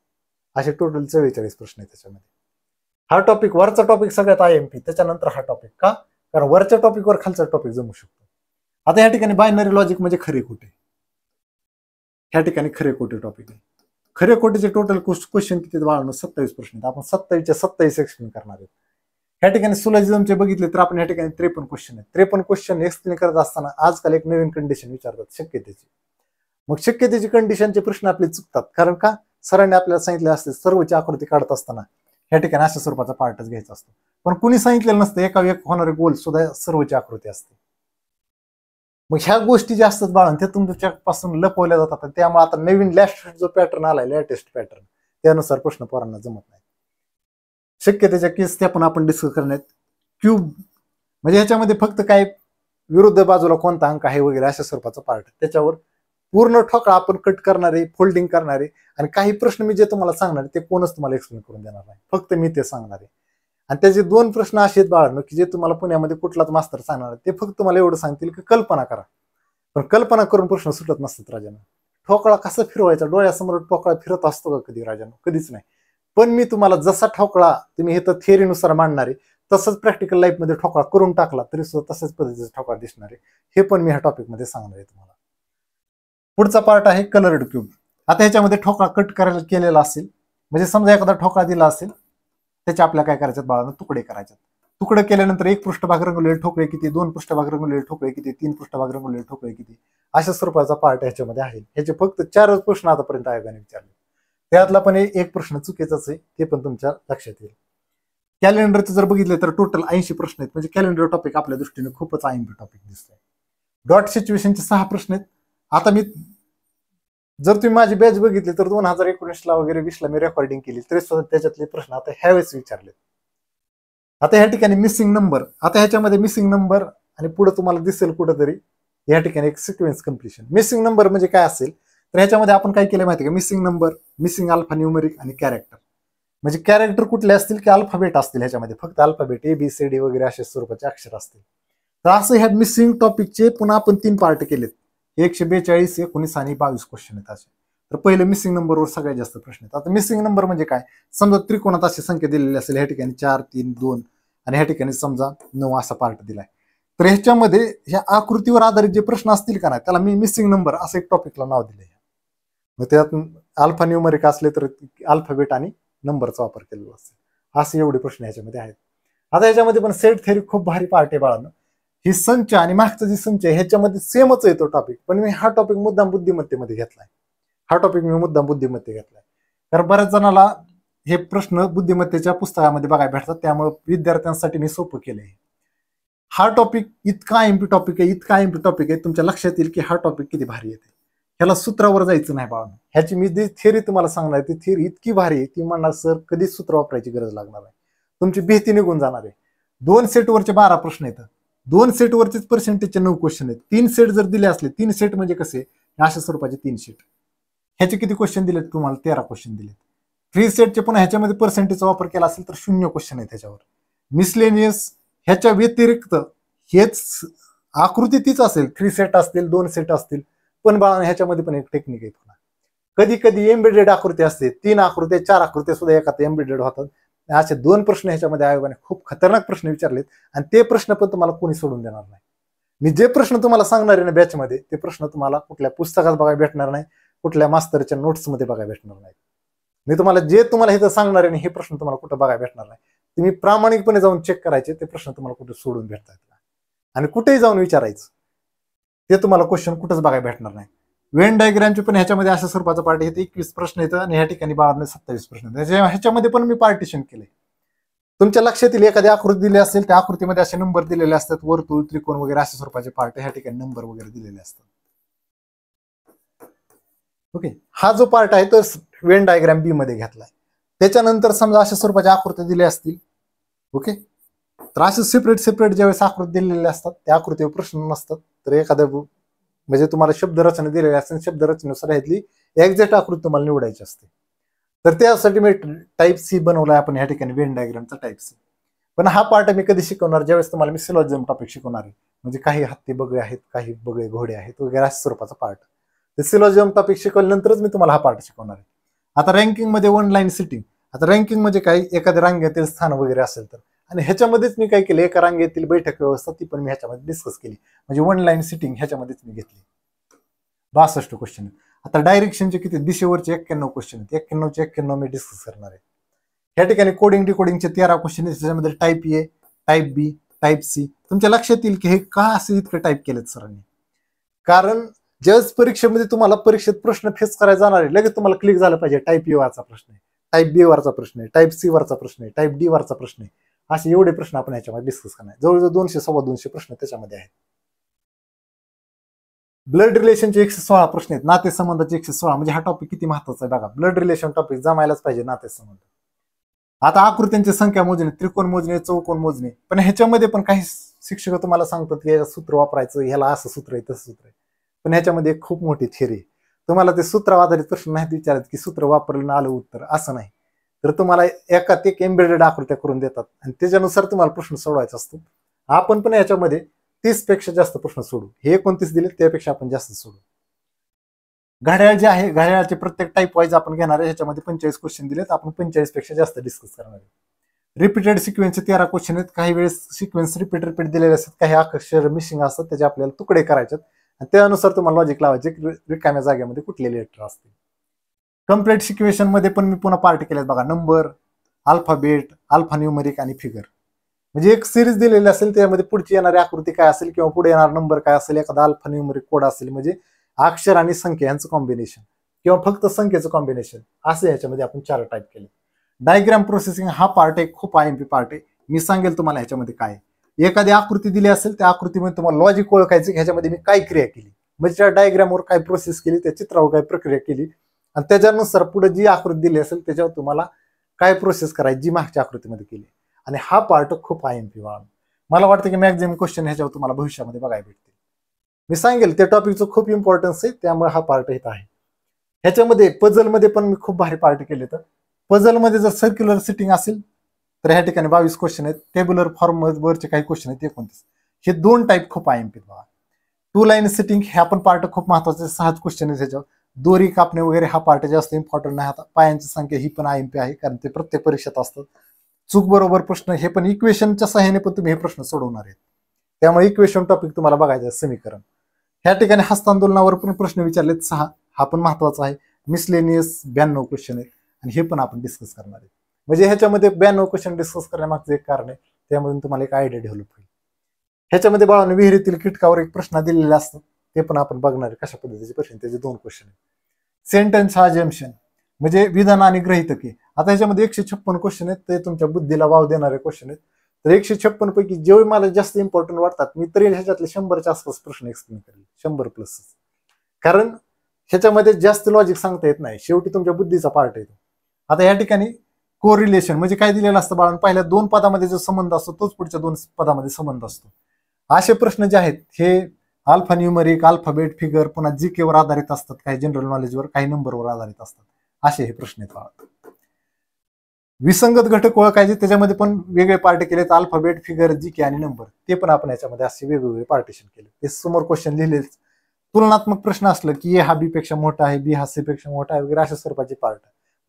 असे टोटल 44 प्रश्न आहेत त्याच्यामध्ये. हा टॉपिक वरचा टॉपिक सगळ्यात IMP, त्याच्यानंतर हा टॉपिक. का? कारण वरच्या टॉपिकवर खालचा टॉपिक जमू शकतो. आता या ठिकाणी बायनरी लॉजिक म्हणजे खरे खोटे, ह्या ठिकाणी खरे खोटे टॉपिक आहे. खरे खोटेचे टोटल क्वेश्चन किती बाळांनो 27 प्रश्न आहेत. आपण 27च्या 27 एक्सप्लेन करणार आहेत. ह्या ठिकाणी सुलॉजिझमचे बघितले तर आपण या ठिकाणी 53 क्वेश्चन आहेत. 53 क्वेश्चन एक्सप्लेन करत असताना आजकाल एक नवीन कंडिशन विचारतात, शक्यतेची. मग शक्यतेची कंडिशनचे प्रश्न आपले चुकतात, कारण का सरांनी आपल्याला सांगितले असते सर्वची आकृती काढत असताना ह्या ठिकाणी अशा स्वरूपाचा पार्टच घ्यायचा असतो. पण कुणी सांगितलेलं नसतं एका एक होणारे गोल सुद्धा सर्वची आकृती असते. मग ह्या गोष्टी ज्या असतात बाळांनो त्या तुमच्यापासून लपवल्या जातात. त्यामुळे आता नवीन लास्ट जो पॅटर्न आलाय, लेटेस्ट पॅटर्न, त्यानुसार प्रश्न पोरांना जमत नाही. शक्यतेच्या केस त्या पण आपण डिस्कस करण्यात. क्यूब म्हणजे ह्याच्यामध्ये फक्त काय विरुद्ध बाजूला कोणता अंक आहे वगैरे अशा स्वरूपाचा पार्ट, त्याच्यावर पूर्ण ठोकळा आपण कट करणारे, फोल्डिंग करणारे, आणि काही प्रश्न मी जे तुम्हाला सांगणार ते कोणच तुम्हाला एक्सप्लेन करून देणार नाही, फक्त मी ते सांगणार आहे. आणि त्याचे 2 प्रश्न असे आहेत बाळांनो की जे तुम्हाला पुण्यामध्ये कुठलाच मास्तर सांगणार ते फक्त तुम्हाला एवढं सांगतील की कल्पना करा. पण कल्पना करून प्रश्न सुटत नसतात राजांनो. ठोकळा कसा फिरवायचा, डोळ्यासमोर ठोकळा फिरत असतो का कधी राजांनो? कधीच नाही. पण मी तुम्हाला जसा ठोकळा तुम्ही इथं थिअरीनुसार मांडणारे तसंच प्रॅक्टिकल लाईफमध्ये ठोकळा करून टाकला तरी सुद्धा तसंच पद्धतीचा ठोकळा दिसणार आहे. हे पण मी ह्या टॉपिकमध्ये सांगणार आहे तुम्हाला. पुढचा पार्ट आहे कलर्ड क्यूब. आता ह्याच्यामध्ये ठोकळा कट करायला केलेला असेल, म्हणजे समजा एखादा ठोकळा दिला असेल, त्याचे आपल्याला काय करायचे बाळांनो, तुकडे करायचे. तुकडे केल्यानंतर 1 पृष्ठभाग रंगवलेले ठोकळे किती, 2 पृष्ठभाग रंगवलेले ठोकळे किती, 3 पृष्ठभाग रंगवलेले ठोकळे किती, अशा स्वरूपाचा पार्ट ह्याच्यामध्ये आहे. ह्याचे फक्त 4 प्रश्न आतापर्यंत आयोगाने विचारले. त्यातला पण एक प्रश्न चुकीचाच आहे, ते पण तुमच्या लक्षात येईल. कॅलेंडरचं जर बघितलं तर टोटल 80 प्रश्न आहेत, म्हणजे कॅलेंडर टॉपिक आपल्या दृष्टीने खूपच आयएमपी टॉपिक दिसतोय. डॉट सिच्युएशनचे 6 प्रश्न आहेत. आता मी जर तुम्ही माझी बॅच बघितली तर 2019ला वगैरे 20ला मी रेकॉर्डिंग केली तरी सुद्धा त्याच्यातले प्रश्न आता ह्यावेळेस विचारले. आता ह्या ठिकाणी मिसिंग नंबर, आता ह्याच्यामध्ये मिसिंग नंबर आणि पुढे तुम्हाला दिसेल कुठंतरी या ठिकाणी एक सिक्वेन्स कम्प्लिशन. मिसिंग नंबर म्हणजे काय असेल तर ह्याच्यामध्ये आपण काय केलं माहिती का, missing number, missing alpha numeric आणि कॅरेक्टर. म्हणजे कॅरेक्टर कुठले असतील की अल्फाबेट असतील, ह्याच्यामध्ये फक्त अल्फाबेट ABCD वगैरे अशा स्वरूपाचे अक्षर असतील. तर असं ह्या मिसिंग टॉपिकचे पुन्हा आपण 3 पार्ट केलेत. 142, 19 आणि 22 क्वेश्चन आहेत असे. तर पहिले मिसिंग नंबरवर सगळ्यात जास्त प्रश्न आहेत. आता मिसिंग नंबर म्हणजे काय, समजा त्रिकोणात अशी संख्या दिलेली असेल, ह्या ठिकाणी 4, 3, 2 आणि ह्या ठिकाणी समजा 9 असा पार्ट दिलाय. तर ह्याच्यामध्ये ह्या आकृतीवर आधारित जे प्रश्न असतील का नाही त्याला मी मिसिंग नंबर असं एक टॉपिकला नाव दिलंय. मग त्यात अल्फा न्यूमरिक असले तर अल्फाबेट आणि नंबरचा वापर केलेला असेल, असे एवढे प्रश्न ह्याच्यामध्ये आहेत. आता ह्याच्यामध्ये पण सेट थेअरी खूप भारी पार्ट आहे बाळांनो. ही संच आणि मागचा जी संच आहे ह्याच्यामध्ये सेमच आहे तो टॉपिक, पण मी हा टॉपिक मुद्दाम बुद्धिमत्तेमध्ये घेतलाय. हा टॉपिक मी मुद्दाम बुद्धिमत्ते घेतलाय कारण बऱ्याच जणाला हे प्रश्न बुद्धिमत्तेच्या पुस्तकामध्ये बघायला भेटतात, त्यामुळे विद्यार्थ्यांसाठी मी सोपं केलंय. हा टॉपिक इतका आयएमपी टॉपिक आहे, इतका आयएमपी टॉपिक आहे, तुमच्या लक्षात येईल की हा टॉपिक किती भारी येते. ह्याला सूत्रावर जायचं नाही बाळांनो. ह्याची मी जी थिअरी तुम्हाला सांगणार ती थिअरी इतकी भारी आहे ती म्हणणार सर कधीच सूत्र वापरायची गरज लागणार नाही, तुमची भीती निघून जाणार आहे. 2 सेटवरचे 12 प्रश्न येतात, 2 सेटवरचेच पर्सेंटेजचे 9 क्वेश्चन आहेत. 3 सेट जर दिले असले, 3 सेट म्हणजे कसे अशा स्वरूपाचे 3 सेट, ह्याचे किती क्वेश्चन दिलेत तुम्हाला, 13 क्वेश्चन दिलेत. 3 सेटचे पुन्हा ह्याच्यामध्ये पर्सेंटेजचा वापर केला असेल तर 0 क्वेश्चन आहेत त्याच्यावर. मिसलेनियस ह्याच्या व्यतिरिक्त हेच आकृती तीच असेल, 3 सेट असतील, 2 सेट असतील, पण बाळा ह्याच्यामध्ये पण एक टेक्निक आहे. पुन्हा कधी कधी एम्बेडेड आकृती असते, 3 आकृत्या 4 आकृत्या सुद्धा एखाद्या एम्बेडेड होतात. असे 2 प्रश्न ह्याच्यामध्ये आयोगाने खूप खतरनाक प्रश्न विचारलेत आणि ते प्रश्न पण तुम्हाला कोणी सोडून देणार नाही. मी जे प्रश्न तुम्हाला सांगणार आहे ना बॅचमध्ये ते प्रश्न तुम्हाला कुठल्या पुस्तकात बघायला भेटणार नाही, कुठल्या मास्तरच्या नोट्समध्ये बघायला भेटणार नाही. मी तुम्हाला जे तुम्हाला इथं सांगणार आहे हे प्रश्न तुम्हाला कुठं बघायला भेटणार नाही. तुम्ही प्रामाणिकपणे जाऊन चेक करायचे ते प्रश्न तुम्हाला कुठे सोडून भेटतात आणि कुठेही जाऊन विचारायचं, ते तुम्हाला क्वेश्चन कुठंच बघायला भेटणार नाही. वेन डायग्रामचे पण ह्याच्यामध्ये अशा स्वरूपाचा पार्ट येतं, 21 प्रश्न येतं आणि ह्या ठिकाणी 27 प्रश्न येतात. ह्याच्यामध्ये पण मी पार्टिशन केलंय. तुमच्या लक्षात येईल एखादी आकृती दिली असेल त्या आकृतीमध्ये असे नंबर दिलेले असतात, वर्तुळ, त्रिकोण वगैरे अशा स्वरूपाचे पार्ट ह्या ठिकाणी नंबर वगैरे दिलेले असतात. ओके, हा जो पार्ट आहे तो वेन डायग्राम बी मध्ये घेतलाय. त्याच्यानंतर समजा अशा स्वरूपाच्या आकृत्या दिल्या असतील, ओके, तर असे सेपरेट ज्यावेळेस आकृती दिलेले असतात त्या आकृतीवर प्रश्न नसतात, तर एखाद्या म्हणजे तुम्हाला शब्दरचना दिलेली असते, शब्दरचनेनुसार ह्यातली एक्झॅक्ट आकृती तुम्हाला निवडायची असते. तर त्यासाठी मी टाईप सी बनवलाय आपण ह्या ठिकाणी वेन डायग्रामचा टाईप सी. पण हा पार्ट मी कधी शिकवणार, ज्यावेळेस तुम्हाला मी सिलॉजिझम टॉपिक शिकवणार आहे, म्हणजे काही हत्ती बगळे आहेत, काही बगळे घोडे आहेत वगैरे अशा स्वरूपाचा पार्ट. ते सिलॉजिझम टॉपिक शिकवल्यानंतरच मी तुम्हाला हा पार्ट शिकवणार आहे. आता रँकिंग मध्ये 1 लाईन सिटिंग. आता रँकिंग म्हणजे काय, एखाद्या रांगेतील स्थान वगैरे असेल तर, आणि ह्याच्यामध्येच मी काय केलं, एका रांगेतील बैठक व्यवस्था ती पण मी ह्याच्यामध्ये डिस्कस केली, म्हणजे 1 लाईन सिटिंग ह्याच्यामध्येच मी घेतली. 62 क्वेश्चन. आता डायरेक्शनचे किती, दिशेवरचे 91 क्वेश्चन आहेत, 91चे 91 मी डिस्कस करणार आहे. ह्या ठिकाणी कोडिंग डिकोडिंगचे 13 क्वेश्चन आहेत, त्याच्यामध्ये type A, type B, type C. तुमच्या लक्षात येईल की हे का असं इतकं टाईप केलेत सरांनी, कारण ज्यावेळेस परीक्षेमध्ये तुम्हाला परीक्षेत प्रश्न फेस करायला जाणार आहे, लगेच तुम्हाला क्लिक झालं पाहिजे टाईप ए वरचा प्रश्न आहे, टाईप बी वरचा प्रश्न आहे, टाईप सी वरचा प्रश्न आहे, टाईप डी वरचा प्रश्न आहे. असे एवढे प्रश्न आपण ह्याच्यामध्ये डिस्कस करणार. जवळजवळ 200 सव्वा 200 प्रश्न त्याच्यामध्ये आहेत. ब्लड रिलेशनचे 116 प्रश्न आहेत, नातेसंबंधाचे 116. म्हणजे हा टॉपिक किती महत्वाचा आहे बघा. ब्लड रिलेशन टॉपिक जमायलाच पाहिजे नातेसंबंध. आता आकृत्यांची संख्या मोजणे, त्रिकोण मोजणे, चौकोन मोजणे, पण ह्याच्यामध्ये पण काही शिक्षक तुम्हाला सांगतात की याचं सूत्र वापरायचं, ह्याला असं सूत्र आहे तसं सूत्र आहे, पण ह्याच्यामध्ये एक खूप मोठी थिअरी आहे. तुम्हाला ते सूत्र आधारित प्रश्न नाहीत विचारत की सूत्र वापरलं आलं उत्तर, असं नाही. तर तुम्हाला एकात एक एम्बेडेड आकृत्या करून देतात आणि त्याच्यानुसार तुम्हाला प्रश्न सोडवायचा असतो. आपण पण याच्यामध्ये 30 पेक्षा जास्त प्रश्न सोडू. हे 29 दिले त्यापेक्षा आपण जास्त सोडू. घड्याळ जे आहे, घड्याळाचे प्रत्येक टाईप वाईज आपण घेणार आहे. ह्याच्यामध्ये 45 क्वेश्चन दिलेत, आपण 45 पेक्षा जास्त डिस्कस करणार आहे. रिपीटेड सिक्वेन्सचे 13 क्वेश्चन आहेत. काही वेळेस सिक्वेन्स रिपीट दिलेले असतात, काही अक्षर मिसिंग असतात, त्याचे आपल्याला तुकडे करायचे आणि त्यानुसार तुम्हाला लॉजिक लावायचे रिकाम्या जागेमध्ये कुठले लेटर असतील. कम्प्लीट सिक्वेन्शन मध्ये पण मी पुन्हा पार्ट केलेत बघा. नंबर, अल्फाबेट, अल्फा न्यूमरिक आणि फिगर. म्हणजे एक सिरीज दिलेली असेल, त्यामध्ये पुढची येणारी आकृती काय असेल किंवा पुढे येणारा नंबर काय असेल, एखादा अल्फा न्यूमरिक कोड असेल, म्हणजे अक्षर आणि संख्या यांचं कॉम्बिनेशन किंवा फक्त संख्येचं कॉम्बिनेशन, असं याच्यामध्ये आपण 4 टाईप केले. डायग्राम प्रोसेसिंग हा पार्ट एक खूप IMP पार्ट आहे. मी सांगेल तुम्हाला ह्याच्यामध्ये काय. एखादी आकृती दिली असेल, त्या आकृतीमध्ये तुम्हाला लॉजिक ओळखायचं, ह्याच्यामध्ये मी काय क्रिया केली, म्हणजे त्या डायग्रामवर काय प्रोसेस केली, त्या चित्रावर काय प्रक्रिया केली आणि त्याच्यानुसार पुढे जी आकृती दिली असेल त्याच्यावर तुम्हाला काय प्रोसेस करायची जी मागच्या आकृतीमध्ये केली. आणि हा पार्ट खूप IMP वाढ. मला वाटतं की मॅक्झिमम क्वेश्चन ह्याच्यावर तुम्हाला भविष्यामध्ये बघायला भेटतील. मी सांगेल त्या टॉपिकचं खूप इम्पॉर्टन्स आहे, त्यामुळे हा पार्ट येत आहे. ह्याच्यामध्ये पझलमध्ये पण मी खूप भारी पार्ट केले. तर पझलमध्ये जर सर्क्युलर सिटिंग असेल तर ह्या ठिकाणी 22 क्वेश्चन आहेत. टेब्युलर फॉर्म वरचे काही क्वेश्चन आहेत 29. हे 2 टाईप खूप IMP बघा. 2 लाईन सिटिंग हे पण पार्ट खूप महत्वाचे, 6 क्वेश्चन आहेत ह्याच्यावर. दोरी कापणे वगैरे हा पार्ट जास्त इम्पॉर्टंट नाही. आता पायांची संख्या ही पण IMP आहे, कारण ते प्रत्येक परीक्षेत असतात. चूक बरोबर प्रश्न हे पण इक्वेशनच्या सहाय्याने पण तुम्ही हे प्रश्न सोडवणार आहेत, त्यामुळे इक्वेशन टॉपिक तुम्हाला बघायचं आहे. समीकरण ह्या ठिकाणी हस्तांदोलनावर पण प्रश्न विचारलेत 6, हा पण महत्वाचा आहे. मिसलेनियस 92 क्वेश्चन आहेत आणि हे पण आपण डिस्कस करणार आहे. म्हणजे ह्याच्यामध्ये 92 क्वेश्चन डिस्कस करण्यामागचं एक कारण आहे, त्यामधून तुम्हाला एक आयडिया डेव्हलप होईल. ह्याच्यामध्ये बाळांनो विहिरीतील कीटकावर एक प्रश्न दिलेले असतात, ते पण आपण बघणार आहे कशा पद्धतीचे प्रश्न, त्याचे 2 क्वेश्चन आहेत. सेंटेन्स अजम्पशन म्हणजे विधान आणि गृहीतके. आता ह्याच्यामध्ये 156 क्वेश्चन आहेत, ते तुमच्या बुद्धीला वाव देणारे क्वेश्चन आहेत. तर 156 पैकी जेवढे मला जास्त इम्पॉर्टंट वाटतात, मी तरी ह्याच्यातले 100च्या आसपास प्रश्न एक्सप्लेन करेल, 100+. कारण ह्याच्यामध्ये जास्त लॉजिक सांगता येत नाही, शेवटी तुमच्या बुद्धीचा पार्ट येतो. आता या ठिकाणी कोरिलेशन म्हणजे काय दिलेलं असतं बाळांनो, पहिल्या 2 पदामध्ये जो संबंध असतो तोच पुढच्या 2 पदामध्ये संबंध असतो. असे प्रश्न जे आहेत हे अल्फा न्यूमरिक, अल्फाबेट, फिगर, पुन्हा GK वर आधारित असतात, काही जनरल नॉलेजवर, काही नंबरवर आधारित असतात. असे हे प्रश्न आहेत. विसंगत घटक ओळखायचे, त्याच्यामध्ये पण वेगळे पार्ट केलेत, अल्फाबेट, फिगर, GK आणि नंबर, ते पण आपण याच्यामध्ये असे वेगवेगळे पार्टिशन केले. ते समोर क्वेश्चन लिहिलेच. तुलनात्मक प्रश्न असलं की A हा B पेक्षा मोठा आहे, B हा C पेक्षा मोठा आहे वगैरे, अशा स्वरूपाचे पार्ट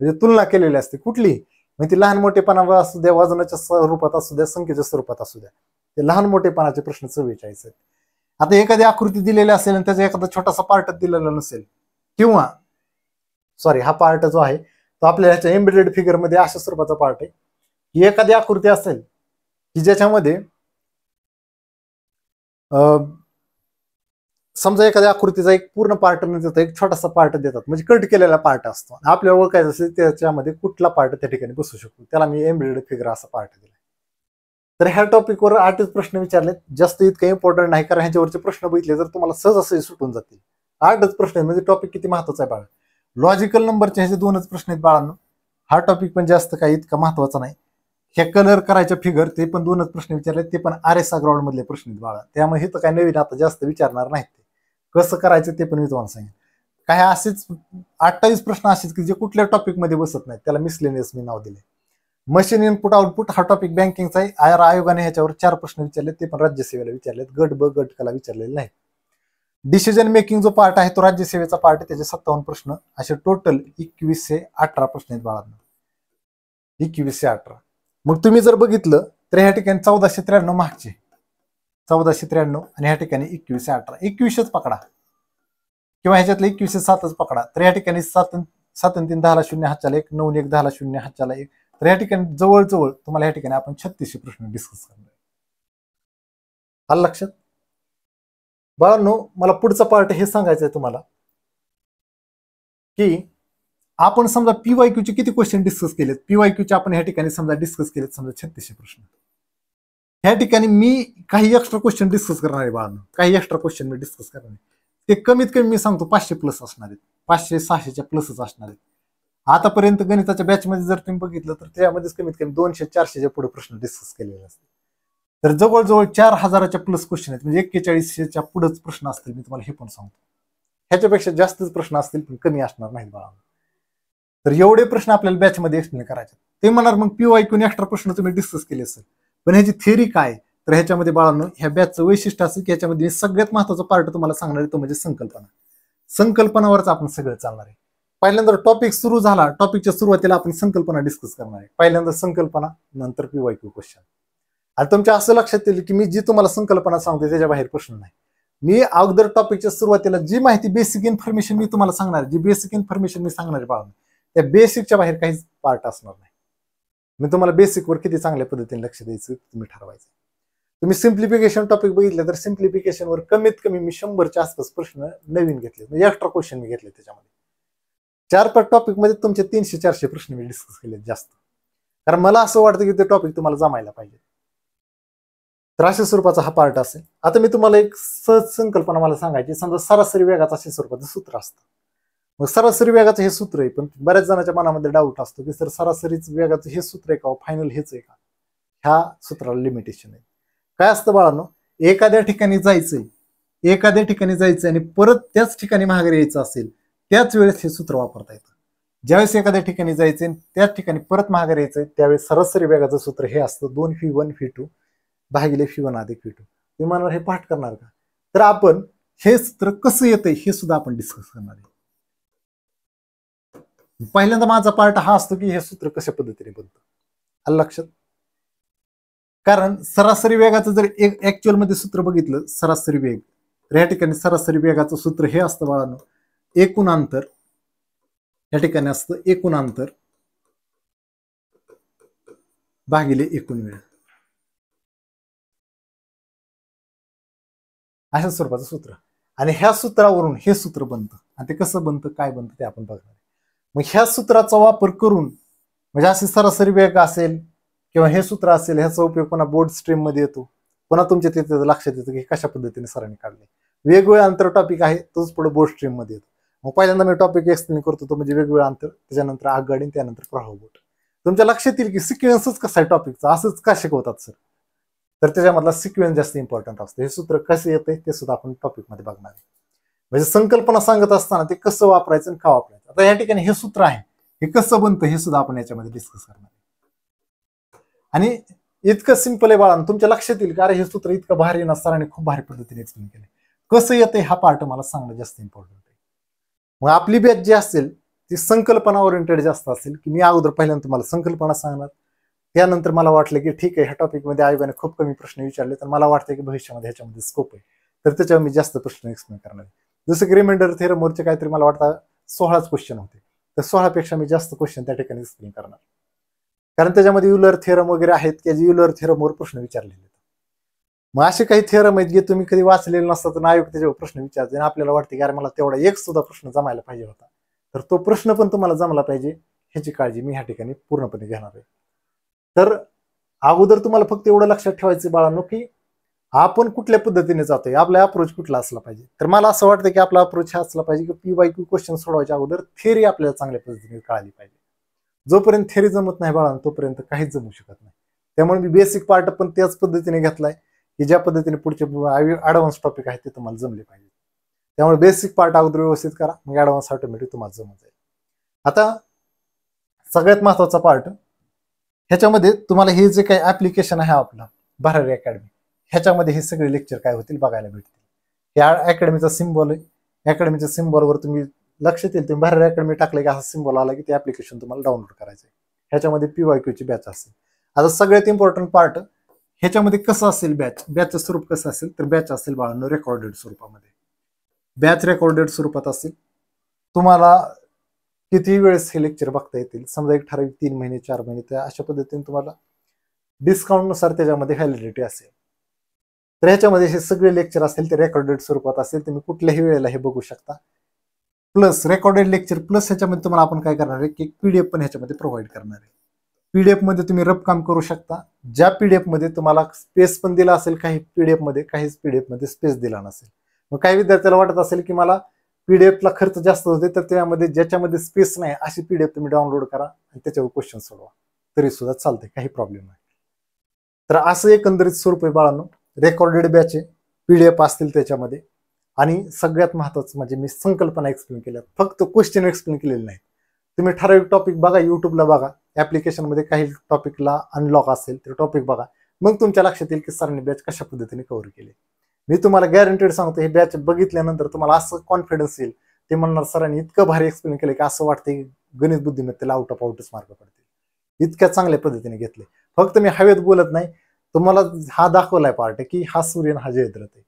म्हणजे तुलना केलेली असते. कुठली म्हणजे लहान मोठेपणा असू द्या, वजनाच्या स्वरूपात असू द्या, संख्येच्या स्वरूपात असू द्या, ते लहान मोठेपणाचे प्रश्न 44 आहेत. आता एखादी आकृती दिलेली असेल आणि त्याचा एखादा छोटासा पार्ट दिलेला नसेल, किंवा हा पार्ट जो आहे तो आपल्या ह्याच्या एम्बेडेड फिगर मध्ये अशा स्वरूपाचा पार्ट आहे की एखादी आकृती असेल की ज्याच्यामध्ये समजा एखाद्या आकृतीचा एक पूर्ण पार्ट न देता एक छोटासा पार्ट देतात, म्हणजे कट केलेला पार्ट असतो. आपल्याला ओळखायचं असेल त्याच्यामध्ये कुठला पार्ट त्या ठिकाणी बसू शकतो, त्याला मी एम्बेडेड फिगर असा पार्ट दिला. तर ह्या टॉपिकवर 8च प्रश्न विचारलेत, जास्त इतकं इम्पॉर्टंट नाही, कारण ह्याच्यावरचे प्रश्न बघितले तर तुम्हाला सहज सुटून जातील. 8च प्रश्न आहेत, म्हणजे टॉपिक किती महत्वाचा आहे बाळा. लॉजिकल नंबरचे ह्याचे 2च प्रश्न आहेत बाळांनो. हा टॉपिक पण जास्त काही इतका महत्वाचा नाही. हे कलर करायच्या फिगर ते पण 2च प्रश्न विचारले, ते पण RSA ग्राउंड मधले प्रश्न आहेत बाळा, त्यामुळे हे तर काही नवीन आता जास्त विचारणार नाहीत. कसं करायचं ते पण मी तुम्हाला सांगेन. काही असेच 28 प्रश्न असेच की जे कुठल्या टॉपिक मध्ये बसत नाहीत, त्याला मिसलेनियस मी नाव दिले. मशीन इनपुट आउटपुट हा टॉपिक बँकिंगचा आहे. आयोगाने ह्याच्यावर 4 प्रश्न विचारले, ते पण राज्यसेवेला विचारलेत, गट ब गट कला विचारलेले नाही. डिसिजन मेकिंग जो पार्ट आहे तो राज्यसेवेचा पार्ट आहे, त्याचे 57 प्रश्न, असे टोटल 2118 प्रश्न आहेत बाळांना. 2118. मग तुम्ही जर बघितलं तर ह्या ठिकाणी 1493 मागचे 1493 आणि ह्या ठिकाणी 2118, 21च पकडा किंवा ह्याच्यातलं 2107च पकडा, तर ह्या ठिकाणी 7 3 10 0 हातच्याला 1, 9 1 10 0 हातच्याला 1. तर या ठिकाणी जवळजवळ तुम्हाला या ठिकाणी आपण 3600 प्रश्न डिस्कस करणार. आलं लक्षात बाळांनो? मला पुढचा पार्ट हे सांगायचं आहे तुम्हाला की आपण समजा PYQ चे किती क्वेश्चन डिस्कस केलेत. PYQ चे आपण ह्या ठिकाणी समजा डिस्कस केलेत समजा 3600 प्रश्न. ह्या ठिकाणी मी काही एक्स्ट्रा क्वेश्चन डिस्कस करणार आहे बाळांनो, काही एक्स्ट्रा क्वेश्चन मी डिस्कस करणार आहे. ते कमीत कमी मी सांगतो 500 प्लस असणार आहेत, 500-600च्या प्लसच असणार आहेत. आतापर्यंत गणिताच्या बॅचमध्ये जर तुम्ही बघितलं तर त्यामध्येच कमीत कमी 200-400च्या पुढे प्रश्न डिस्कस केलेले असतात. तर जवळजवळ 4000च्या प्लस क्वेश्चन आहेत, म्हणजे 4100च्या पुढेच प्रश्न असतील. मी तुम्हाला हे पण सांगतो, ह्याच्यापेक्षा जास्तच प्रश्न असतील पण कमी असणार नाहीत बाळा. तर एवढे प्रश्न आपल्याला बॅचमध्ये एक्सप्लेन करायचे. ते म्हणणार मग PYQ एक्स्ट्रा प्रश्न तुम्ही डिस्कस केले असेल, पण ह्याची थिअरी काय? तर ह्याच्यामध्ये बाळांनो ह्या बॅचचं वैशिष्ट्य असं की ह्याच्यामध्ये सगळ्यात महत्त्वाचा पार्ट तुम्हाला सांगणार आहे तो म्हणजे संकल्पना. संकल्पनावरच आपण सगळं चालणार आहे. पहिल्यांदा टॉपिक सुरू झाला, टॉपिकच्या सुरुवातीला आपण संकल्पना डिस्कस करणार आहे. पहिल्यांदा संकल्पना, नंतर PYQ क्वेश्चन. आणि तुमच्या असं लक्षात येईल की मी जी तुम्हाला संकल्पना सांगते त्याच्या बाहेर प्रश्न नाही. मी अगोदर टॉपिकच्या सुरुवातीला जी माहिती बेसिक इन्फॉर्मेशन मी तुम्हाला सांगणार, जी बेसिक इन्फॉर्मेशन मी सांगणार आहे बाळा, त्या बेसिकच्या बाहेर काहीच पार्ट असणार नाही. मी तुम्हाला बेसिकवर किती चांगल्या पद्धतीने लक्ष द्यायचं तुम्ही ठरवायचं. तुम्ही सिम्प्लिफिकेशन टॉपिक बघितलं तर सिम्प्लिफिकेशनवर कमीत कमी मी 100च्या आसपास प्रश्न नवीन घेतले, म्हणजे एक्स्ट्रा क्वेश्चन मी घेतले. त्याच्यामध्ये 4-5 टॉपिकमध्ये तुमचे 300-400 प्रश्न मी डिस्कस केले जास्त, कारण मला असं वाटतं की ते टॉपिक तुम्हाला जमायला पाहिजे. तर अशा स्वरूपाचा हा पार्ट असेल. आता मी तुम्हाला एक सहज संकल्पना मला सांगायची. समजा सरासरी वेगाचं अशा स्वरूपाचं सूत्र असतं. मग सरासरी वेगाचं हे सूत्र आहे, पण बऱ्याच जणांच्या मनामध्ये डाऊट असतो की सर सरासरीच वेगाचं हे सूत्र आहे का, फायनल हेच आहे का? ह्या सूत्राला लिमिटेशन आहे. काय असतं बाळांनो, एखाद्या ठिकाणी जायचं आणि परत त्याच ठिकाणी माघारी यायचं असेल त्याच वेळेस हे सूत्र वापरता येतं. ज्यावेळेस एखाद्या ठिकाणी जायचंय आणि त्याच ठिकाणी परत माघारी यायचंय त्यावेळेस सरासरी वेगाचं सूत्र हे असतं 2v1v2 भागिले v1 अधिक v2. तुम्ही म्हणणार हे पाठ करणार का? तर आपण हे सूत्र कसं येतंय हे सुद्धा आपण डिस्कस करणार आहे. पहिल्यांदा माझा पार्ट हा असतो की हे सूत्र कशा पद्धतीने बनतं, आलं लक्षात? कारण सरासरी वेगाचं जर एक ऍक्च्युअल मध्ये सूत्र बघितलं, सरासरी वेग, तर या ठिकाणी सरासरी वेगाचं सूत्र हे असतं बाळांनो, एकूण अंतर, या ठिकाणी असतं एकूण अंतर भागिले एकूण वेळ, अशा स्वरूपाचं सूत्र. आणि ह्या सूत्रावरून हे सूत्र बनतं. आणि ते कसं बनतं, काय बनतं ते आपण बघणार. मग ह्या सूत्राचा वापर करून, म्हणजे असे सरासरी वेग असेल किंवा हे सूत्र असेल, ह्याचा उपयोग पुन्हा बोर्ड स्ट्रीम मध्ये येतो. पुन्हा तुमच्या तिथे लक्षात येतं की कशा पद्धतीने सरांनी काढले. वेगवेगळे अंतर टॉपिक आहे तोच पुढे बोर्ड स्ट्रीम मध्ये येतो. मग पहिल्यांदा मी टॉपिक एक्सप्लेन करतो तो म्हणजे वेगवेगळं अंतर, त्याच्यानंतर आगगाडी, त्यानंतर प्रवाह बोट. तुमच्या लक्षात येईल की सिक्वेन्सच कसा आहे टॉपिकचा, असंच का शिकवतात सर? तर त्याच्यामधला सिक्वेन्स जास्त इम्पॉर्टंट असतं. हे सूत्र कसं येतंय ते सुद्धा आपण टॉपिक मध्ये बघणार आहे. म्हणजे संकल्पना सांगत असताना ते कसं वापरायचं आणि का वापरायचं. आता या ठिकाणी हे सूत्र आहे, हे कसं बनतं हे सुद्धा आपण याच्यामध्ये डिस्कस करणार आहे. आणि इतकं सिंपल आहे बाळा, तुमच्या लक्षात येईल का अरे हे सूत्र इतकं भारी ना, सरांनी खूप भारी पद्धतीने एक्सप्लेन केलं. कसं येतंय हा पार्ट मला सांगणं जास्त इम्पॉर्टंट आहे. मग आपली बॅच जी असेल ती संकल्पना ओरिएंटेड जास्त असेल, की मी अगोदर पहिल्यांदा तुम्हाला संकल्पना सांगणार, त्यानंतर मला वाटलं की ठीक आहे ह्या टॉपिकमध्ये आयोगाने खूप कमी प्रश्न विचारले, तर मला वाटतं की भविष्यामध्ये ह्याच्यामध्ये स्कोप आहे, तर त्याच्यावर मी जास्त प्रश्न एक्सप्लेन करणार आहे. जसं की रिमाइंडर थेरमवरचे काहीतरी मला वाटतं 16च क्वेश्चन होते, तर 16पेक्षा मी जास्त क्वेश्चन त्या ठिकाणी एक्सप्लेन करणार, कारण त्याच्यामध्ये युलर थेरम वगैरे आहेत की जे युलर थेरमवर प्रश्न विचारलेले. मग असे काही थेरम आहेत जे तुम्ही कधी वाचलेले नसतात आणि आयोग त्याच्यावर प्रश्न विचारते आणि आपल्याला वाटते की अरे मला तेवढा एक सुद्धा प्रश्न जमायला पाहिजे होता, तर तो प्रश्न पण तुम्हाला जमला पाहिजे ह्याची काळजी मी ह्या ठिकाणी पूर्णपणे घेणार आहे. तर अगोदर तुम्हाला फक्त एवढं लक्षात ठेवायचं बाळांनो की आपण कुठल्या पद्धतीने जातोय, आपला अप्रोच कुठला असला पाहिजे. तर मला असं वाटतं की आपला अप्रोच हा असला पाहिजे की PYQ क्वेश्चन सोडवायच्या अगोदर थेअरी आपल्याला चांगल्या पद्धतीने कळाली पाहिजे. जोपर्यंत थेअरी जमत नाही बाळांनो तोपर्यंत काहीच जमू शकत नाही. त्यामुळे मी बेसिक पार्ट पण त्याच पद्धतीने घेतलाय की ज्या पद्धतीने पुढचे ऍडव्हान्स टॉपिक आहेत ते तुम्हाला जमले पाहिजे. त्यामुळे बेसिक पार्ट अगोदर व्यवस्थित करा, मग ऍडव्हान्स ऑटोमॅटिक तुम्हाला जमत जाईल. आता सगळ्यात महत्वाचा पार्ट, ह्याच्यामध्ये तुम्हाला हे जे काही ऍप्लिकेशन आहे आपलं भरारी अकॅडमी, ह्याच्यामध्ये हे सगळे लेक्चर काय होतील बघायला भेटतील. या अकॅडमीचा सिम्बॉल आहे, अकॅडमीच्या सिम्बॉलवर तुम्ही लक्ष येईल, तुम्ही भरारी अकॅडमी टाकलं की असा सिम्बॉल आला की ते ऍप्लिकेशन तुम्हाला डाउनलोड करायचं आहे. ह्याच्यामध्ये PYQ ची बॅच असेल. आता सगळ्यात इम्पॉर्टंट पार्ट, ह्याच्यामध्ये कसं असेल बॅचचं स्वरूप कसं असेल, तर बॅच असेल बाळांनो रेकॉर्डेड स्वरूपामध्ये. बॅच रेकॉर्डेड स्वरूपात असेल. तुम्हाला किती वेळेस हे लेक्चर बघता येतील, समजा एक ठराविक 3 महिने 4 महिने, त्या अशा पद्धतीने तुम्हाला डिस्काउंट नुसार त्याच्यामध्ये व्हॅलिडिटी असेल. तर ह्याच्यामध्ये हे सगळे लेक्चर असतील ते रेकॉर्डेड स्वरूपात असेल, तुम्ही कुठल्याही वेळेला हे बघू शकता. प्लस रेकॉर्डेड लेक्चर प्लस ह्याच्यामध्ये तुम्हाला आपण काय करणार आहे की PDF पण ह्याच्यामध्ये प्रोव्हाइड करणार आहे. PDF मध्ये तुम्ही रब काम करू शकता. ज्या PDF मध्ये तुम्हाला स्पेस पण दिला असेल काही PDF मध्ये, काहीच PDF मध्ये स्पेस दिला नसेल. मग काही विद्यार्थ्याला वाटत असेल की मला पीडीएफला खर्च जास्त होते, तर त्यामध्ये ज्याच्यामध्ये स्पेस नाही अशी पीडीएफ तुम्ही डाउनलोड करा आणि त्याच्यावर क्वेश्चन सोडवा, तरी सुद्धा चालते, काही प्रॉब्लेम नाही. तर असं एकंदरीत स्वरूप आहे बाळांनो. रेकॉर्डेड बॅच आहे, पीडीएफ असतील त्याच्यामध्ये, आणि सगळ्यात महत्वाचं म्हणजे मी संकल्पना एक्सप्लेन केल्या, फक्त क्वेश्चन एक्सप्लेन केलेले नाही. तुम्ही ठराविक टॉपिक बघा, युट्यूबला बघा, ऍप्लिकेशनमध्ये काही टॉपिकला अनलॉक असेल तर टॉपिक बघा, मग तुमच्या लक्षात येईल की सरांनी बॅच कशा पद्धतीने कव्हर केली. मी तुम्हाला गॅरंटेड सांगतो, हे बॅच बघितल्यानंतर तुम्हाला असं कॉन्फिडन्स येईल, ते म्हणणार सरांनी इतकं भारी एक्सप्लेन केलं की असं वाटतं गणित बुद्धिमत्तेला आउट ऑफ आउटच मार्क पडतील, इतक्या चांगल्या पद्धतीने घेतले. फक्त मी हवेत बोलत नाही, तुम्हाला हा दाखवलाय पार्ट की हा सूर्य हा जयद्रथ आहे.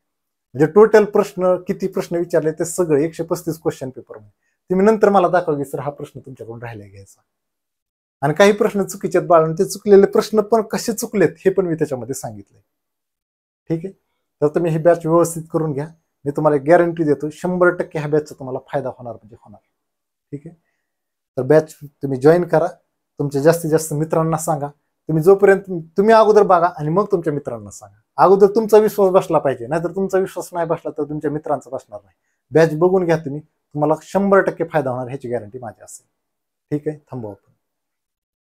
म्हणजे टोटल प्रश्न किती प्रश्न विचारले ते सगळे 135 क्वेश्चन पेपर मध्ये तुम्ही नंतर मला दाखवा की सर हा प्रश्न तुमच्याकडून राहिला घ्यायचा. आणि काही प्रश्न चुकीचे आहेत बाळांनो, ते चुकलेले प्रश्न पण कसे चुकलेत हे पण मी त्याच्यामध्ये सांगितलंय. ठीक आहे, तर तुम्ही ही बॅच व्यवस्थित करून घ्या. मी तुम्हाला गॅरंटी देतो 100% ह्या बॅचचा तुम्हाला फायदा होणार म्हणजे होणार. ठीक आहे, तर बॅच तुम्ही जॉईन करा, तुमच्या जास्तीत जास्त मित्रांना सांगा. तुम्ही जोपर्यंत तुम्ही अगोदर बघा आणि मग तुमच्या मित्रांना सांगा. अगोदर तुमचा विश्वास बसला पाहिजे, नाहीतर तुमचा विश्वास नाही बसला तर तुमच्या मित्रांचा बसणार नाही. बॅच बघून घ्या तुम्ही, तुम्हाला 100% फायदा होणार ह्याची गॅरंटी माझी असेल. ठीक आहे, थांबवा.